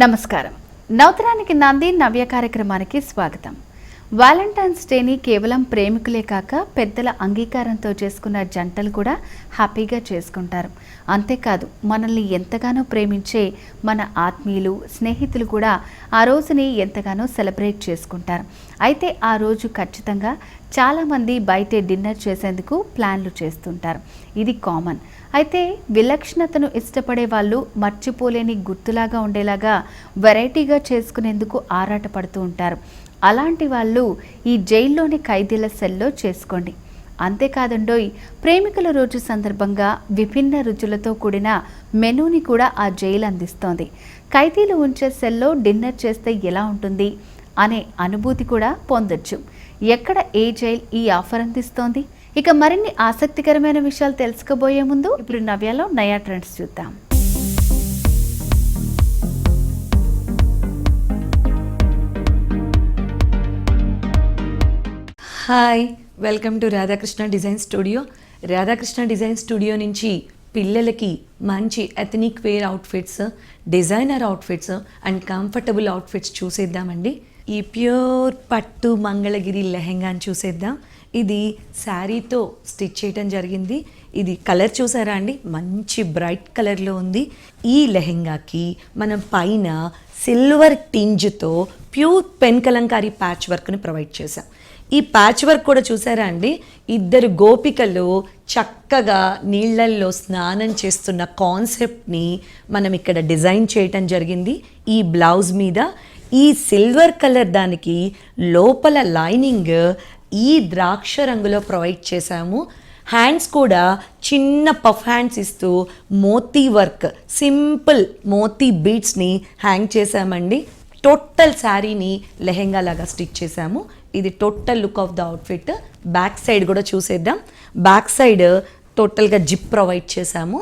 నమస్కారం. నవతరానికి నాంది నవ్య కార్యక్రమానికి స్వాగతం. వాలంటైన్స్ డేని కేవలం ప్రేమికులే కాక పెద్దల అంగీకారంతో చేసుకున్న జంటలు కూడా హ్యాపీగా చేసుకుంటారు. అంతేకాదు, మనల్ని ఎంతగానో ప్రేమించే మన ఆత్మీయులు, స్నేహితులు కూడా ఆ రోజుని ఎంతగానో సెలబ్రేట్ చేసుకుంటారు. అయితే ఆ రోజు ఖచ్చితంగా చాలామంది బయటే డిన్నర్ చేసేందుకు ప్లాన్లు చేస్తుంటారు. ఇది కామన్. అయితే విలక్షణతను ఇష్టపడే వాళ్ళు మర్చిపోలేని గుర్తులాగా ఉండేలాగా వెరైటీగా చేసుకునేందుకు ఆరాటపడుతూ ఉంటారు. అలాంటి వాళ్ళు ఈ జైల్లోని ఖైదీల సెల్లో చేసుకోండి. అంతేకాదండోయ్, ప్రేమికుల రోజు సందర్భంగా విభిన్న రుచులతో కూడిన మెనూని కూడా ఆ జైలు అందిస్తోంది. ఖైదీలు ఉంచే సెల్లో డిన్నర్ చేస్తే ఎలా ఉంటుంది అనే అనుభూతి కూడా పొందొచ్చు. ఎక్కడ ఏ జైల్ ఈ ఆఫర్ అందిస్తోంది? ఇక మరిన్ని ఆసక్తికరమైన విషయాలు తెలుసుకోబోయే ముందు ఇప్పుడు నవ్యాలో నయా ట్రెండ్స్ చూద్దాం. Hi, welcome to Radhakrishna design studio. Radhakrishna design studio నుంచి పిల్లలకి మంచి ethnic wear outfits, designer outfits and comfortable outfits చూసేద్దామండి. ఈ ప్యూర్ పట్టు మంగళగిరి లెహెంగాని చూసేద్దాం. ఇది శారీతో స్టిచ్ చేయడం జరిగింది. ఇది కలర్ చూసారా అండి, మంచి బ్రైట్ కలర్లో ఉంది. ఈ లెహెంగాకి మనం పైన సిల్వర్ టింజ్తో ప్యూర్ పెన్ కలంకారీ ప్యాచ్ వర్క్ని ప్రొవైడ్ చేసాం. ఈ ప్యాచ్ వర్క్ కూడా చూసారా అండి, ఇద్దరు గోపికలు చక్కగా నీళ్ళల్లో స్నానం చేస్తున్న కాన్సెప్ట్ని మనం ఇక్కడ డిజైన్ చేయటం జరిగింది. ఈ బ్లౌజ్ మీద ఈ సిల్వర్ కలర్ దానికి లోపల లైనింగ్ ఈ ద్రాక్ష రంగులో ప్రొవైడ్ చేశాము. హ్యాండ్స్ కూడా చిన్న పఫ్ హ్యాండ్స్ ఇస్తూ మోతీ వర్క్, సింపుల్ మోతీ బీడ్స్ని హ్యాంగ్ చేశామండి. టోటల్ శారీని లెహెంగా లాగా స్టిచ్ చేశాము. ఇది total look of the outfit. Back side కూడా చూసేద్దాం. బ్యాక్ సైడ్ టోటల్గా జిప్ ప్రొవైడ్ చేశాము.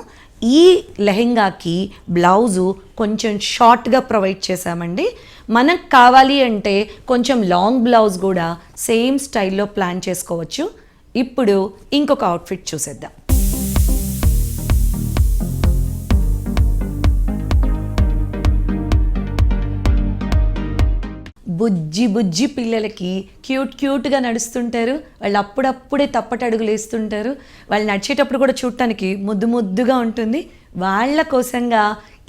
ఈ లెహెంగాకి బ్లౌజు కొంచెం షార్ట్గా ప్రొవైడ్ చేశామండి. మనకు కావాలి అంటే కొంచెం లాంగ్ బ్లౌజ్ కూడా సేమ్ స్టైల్లో ప్లాన్ చేసుకోవచ్చు. ఇప్పుడు ఇంకొక అవుట్ఫిట్ చూసేద్దాం. బుజ్జి పిల్లలకి క్యూట్గా నడుస్తుంటారు. వాళ్ళు అప్పుడప్పుడే తప్పటడుగులు వేస్తుంటారు. వాళ్ళు నడిచేటప్పుడు కూడా చూడటానికి ముద్దుగా ఉంటుంది. వాళ్ళ కోసంగా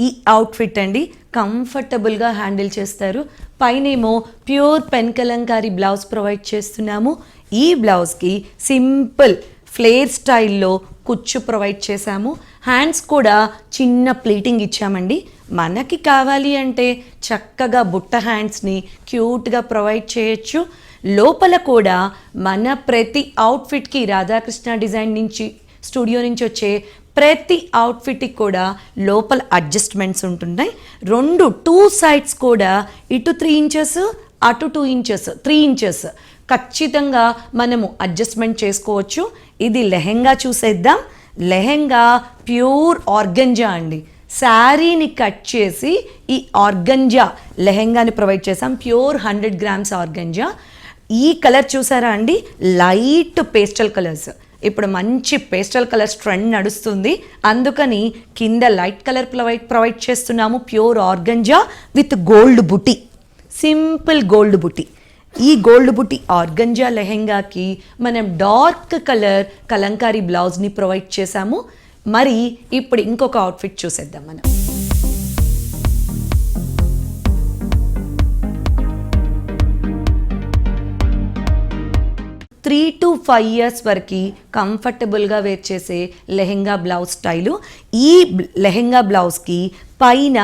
ఈ అవుట్ఫిట్ అండి, కంఫర్టబుల్గా హ్యాండిల్ చేస్తారు. పైనేమో pure pen kalamkari blouse provide చేస్తున్నాము. ఈ బ్లౌజ్కి సింపుల్ ఫ్లేర్ స్టైల్లో కుచ్చు ప్రొవైడ్ చేశాము. హ్యాండ్స్ కూడా చిన్న ప్లీటింగ్ ఇచ్చామండి. మనకి కావాలి అంటే చక్కగా బుట్ట హ్యాండ్స్ని క్యూట్గా ప్రొవైడ్ చేయొచ్చు. లోపల కూడా మన ప్రతి అవుట్ఫిట్కి రాధాకృష్ణ డిజైన్ నుంచి స్టూడియో నుంచి వచ్చే ప్రతి అవుట్ఫిట్కి కూడా లోపల అడ్జస్ట్మెంట్స్ ఉంటున్నాయి. టూ సైడ్స్ కూడా ఇటు 3 ఇంచెస్ అటు 2 ఇంచెస్ 3 ఇంచెస్ ఖచ్చితంగా మనము అడ్జస్ట్మెంట్ చేసుకోవచ్చు. ఇది లెహెంగా చూసేద్దాం. లెహెంగా ప్యూర్ ఆర్గంజా అండి. శారీని కట్ చేసి ఈ ఆర్గంజా లెహెంగాని ప్రొవైడ్ చేసాం. Pure 100 grams organza. ఈ కలర్ చూసారా అండి, లైట్ పేస్టల్ కలర్స్. ఇప్పుడు మంచి పేస్టల్ కలర్స్ ట్రెండ్ నడుస్తుంది. అందుకని కింద లైట్ కలర్ ప్రొవైడ్ చేస్తున్నాము. Pure organza with gold buti, simple gold బుటీ. ఈ గోల్డ్ బుట్టి ఆర్గంజా లెహెంగాకి మనం డార్క్ కలర్ కలంకారీ బ్లౌజ్ని ప్రొవైడ్ చేశాము. మరి ఇప్పుడు ఇంకొక అవుట్ఫిట్ చూసేద్దాం మనం. 3 to 5 years వరకు కంఫర్టబుల్గా వేర్ చేసే లెహెంగా బ్లౌజ్ స్టైలు. ఈ లెహెంగా బ్లౌజ్కి పైన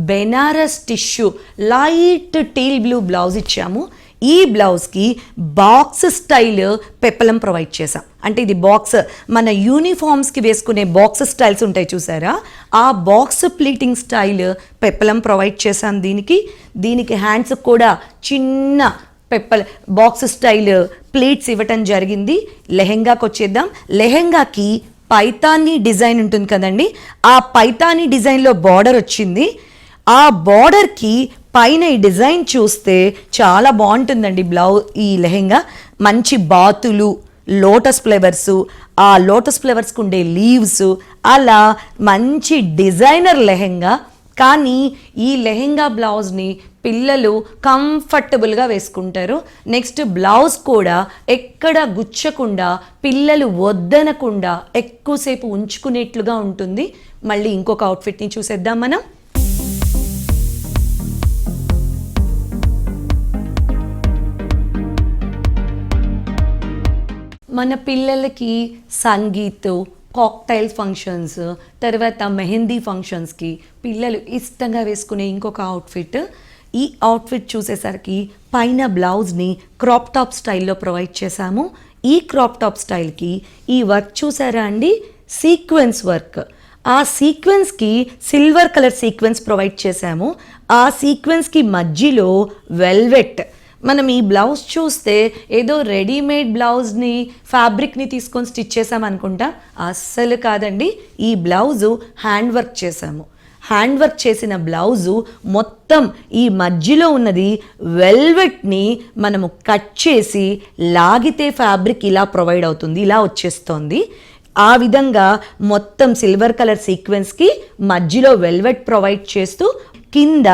Banaras tissue light teal blue blouse ఇచ్చాము. ఈ బ్లౌజ్కి బాక్స్ స్టైల్ పెప్పలం ప్రొవైడ్ చేసాం. అంటే ఇది బాక్స్, మన యూనిఫామ్స్కి వేసుకునే బాక్స్ స్టైల్స్ ఉంటాయి చూసారా, ఆ బాక్స్ ప్లీటింగ్ స్టైల్ పెప్పలం ప్రొవైడ్ చేసాం. దీనికి హ్యాండ్స్ కూడా చిన్న బాక్స్ స్టైల్ ప్లీట్స్ ఇవ్వటం జరిగింది. లెహెంగాకి వచ్చేద్దాం. లెహెంగాకి పైతానీ డిజైన్ ఉంటుంది కదండి, ఆ పైతానీ డిజైన్లో బార్డర్ వచ్చింది. ఆ బార్డర్కి పైన ఈ డిజైన్ చూస్తే చాలా బాగుంటుందండి. ఈ లెహెంగా మంచి బాతులు, లోటస్ ఫ్లవర్స్, ఆ లోటస్ ఫ్లవర్స్కి ఉండే లీవ్స్, అలా మంచి డిజైనర్ లెహెంగా కానీ ఈ లెహెంగా బ్లౌజ్ని పిల్లలు కంఫర్టబుల్గా వేసుకుంటారు. నెక్స్ట్ బ్లౌజ్ కూడా ఎక్కడ గుచ్చకుండా, పిల్లలు వద్దనకుండా ఎక్కువసేపు ఉంచుకునేట్లుగా ఉంటుంది. మళ్ళీ ఇంకొక అవుట్ఫిట్ని చూసేద్దాం మనం. మన పిల్లలకి సంగీత్, కాక్టైల్ ఫంక్షన్స్, తర్వాత మెహందీ ఫంక్షన్స్కి పిల్లలు ఇష్టంగా వేసుకునే ఇంకొక అవుట్ఫిట్. ఈ అవుట్ఫిట్ చూసేసరికి పైన బ్లౌజ్ని క్రాప్ టాప్ స్టైల్లో ప్రొవైడ్ చేశాము. ఈ క్రాప్ టాప్ స్టైల్కి ఈ వర్క్ చూసారా అండి, సీక్వెన్స్ వర్క్. ఆ సీక్వెన్స్కి సిల్వర్ కలర్ సీక్వెన్స్ ప్రొవైడ్ చేశాము. ఆ సీక్వెన్స్కి మధ్యలో వెల్వెట్. మనం ఈ బ్లౌజ్ చూస్తే ఏదో రెడీమేడ్ బ్లౌజ్ని, ఫ్యాబ్రిక్ని తీసుకొని స్టిచ్ చేసామనుకుంటా. అస్సలు కాదండి, ఈ బ్లౌజు హ్యాండ్ వర్క్ చేసాము. హ్యాండ్ వర్క్ చేసిన బ్లౌజు మొత్తం ఈ మధ్యలో ఉన్నది వెల్వెట్ని మనము కట్ చేసి లాగితే ఫ్యాబ్రిక్ ఇలా ప్రొవైడ్ అవుతుంది, ఇలా వచ్చేస్తోంది. ఆ విధంగా మొత్తం సిల్వర్ కలర్ సీక్వెన్స్కి మధ్యలో వెల్వెట్ ప్రొవైడ్ చేస్తూ కింద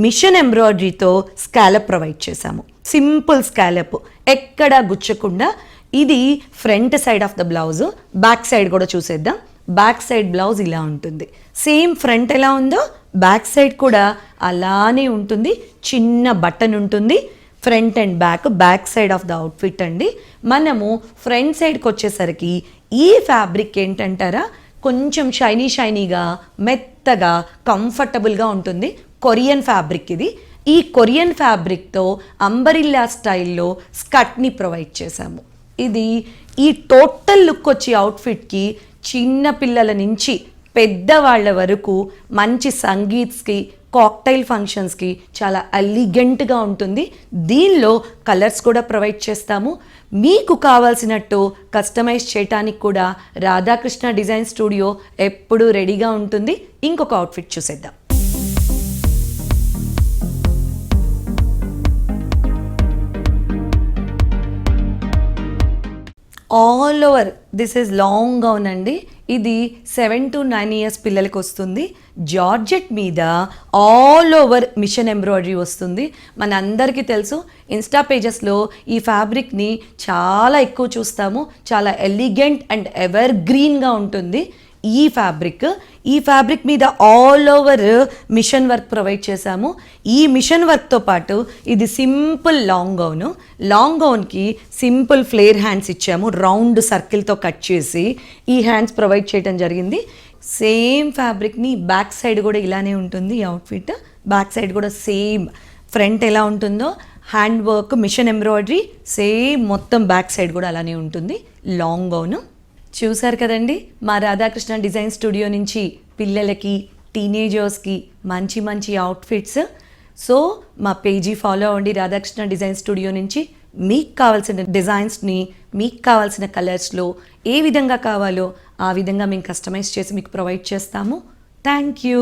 మిషన్ ఎంబ్రాయిడరీతో స్కాలప్ ప్రొవైడ్ చేశాము. సింపుల్ స్కాలప్, ఎక్కడా గుచ్చకుండా. ఇది front side of the blouse. Back side కూడా చూసేద్దాం. బ్యాక్ సైడ్ బ్లౌజ్ ఇలా ఉంటుంది. సేమ్ ఫ్రంట్ ఎలా ఉందో బ్యాక్ సైడ్ కూడా అలానే ఉంటుంది. చిన్న బటన్ ఉంటుంది. Front and back side of the outfit అండి. మనము ఫ్రంట్ సైడ్కి వచ్చేసరికి ఈ ఫ్యాబ్రిక్ ఏంటంటారా, కొంచెం షైనీగా, మెత్తగా, కంఫర్టబుల్గా ఉంటుంది. కొరియన్ ఫ్యాబ్రిక్ ఇది. ఈ కొరియన్ ఫ్యాబ్రిక్తో అంబరిల్లా స్టైల్లో స్కర్ట్ని ప్రొవైడ్ చేశాము. ఇది ఈ టోటల్ లుక్ వచ్చి అవుట్ఫిట్కి చిన్న పిల్లల నుంచి పెద్దవాళ్ళ వరకు మంచి సంగీత్స్కి, కాక్టైల్ ఫంక్షన్స్కి చాలా ఎలిగెంట్గా ఉంటుంది. దీనిలో కలర్స్ కూడా ప్రొవైడ్ చేస్తాము. మీకు కావాల్సినట్టు కస్టమైజ్ చేయడానికి కూడా రాధాకృష్ణ డిజైన్ స్టూడియో ఎప్పుడూ రెడీగా ఉంటుంది. ఇంకొక అవుట్ఫిట్ చూసేద్దాం. All over this is long gown అండి. ఇది 7 to 9 years పిల్లలకి వస్తుంది. జార్జెట్ మీద ఆల్ ఓవర్ మిషన్ ఎంబ్రాయిడరీ వస్తుంది. మనందరికీ తెలుసు, ఇన్స్టా పేజెస్లో ఈ ఫ్యాబ్రిక్ని చాలా ఎక్కువ చూస్తాము. చాలా ఎలిగెంట్ అండ్ ఎవర్ గ్రీన్గా ఉంటుంది ఈ ఫ్యాబ్రిక్ మీద all over machine work provide చేశాము. ఈ మిషన్ వర్క్తో పాటు ఇది సింపుల్ లాంగ్ గౌన్కి సింపుల్ ఫ్లేర్ హ్యాండ్స్ ఇచ్చాము. రౌండ్ సర్కిల్తో కట్ చేసి ఈ హ్యాండ్స్ ప్రొవైడ్ చేయడం జరిగింది. సేమ్ ఫ్యాబ్రిక్ని బ్యాక్ సైడ్ కూడా ఇలానే ఉంటుంది. ఈ అవుట్ఫిట్ బ్యాక్ సైడ్ కూడా సేమ్ ఫ్రంట్ ఎలా ఉంటుందో hand work, machine embroidery same మొత్తం బ్యాక్ సైడ్ కూడా అలానే ఉంటుంది. లాంగ్ గౌను చూసారు కదండి. మా రాధాకృష్ణ డిజైన్ స్టూడియో నుంచి పిల్లలకి, టీనేజర్స్కి మంచి అవుట్ఫిట్స్. సో మా పేజీ ఫాలో అవ్వండి రాధాకృష్ణ డిజైన్ స్టూడియో నుంచి. మీకు కావాల్సిన డిజైన్స్ని, మీకు కావాల్సిన కలర్స్లో ఏ విధంగా కావాలో ఆ విధంగా మేము కస్టమైజ్ చేసి మీకు ప్రొవైడ్ చేస్తాము. Thank you.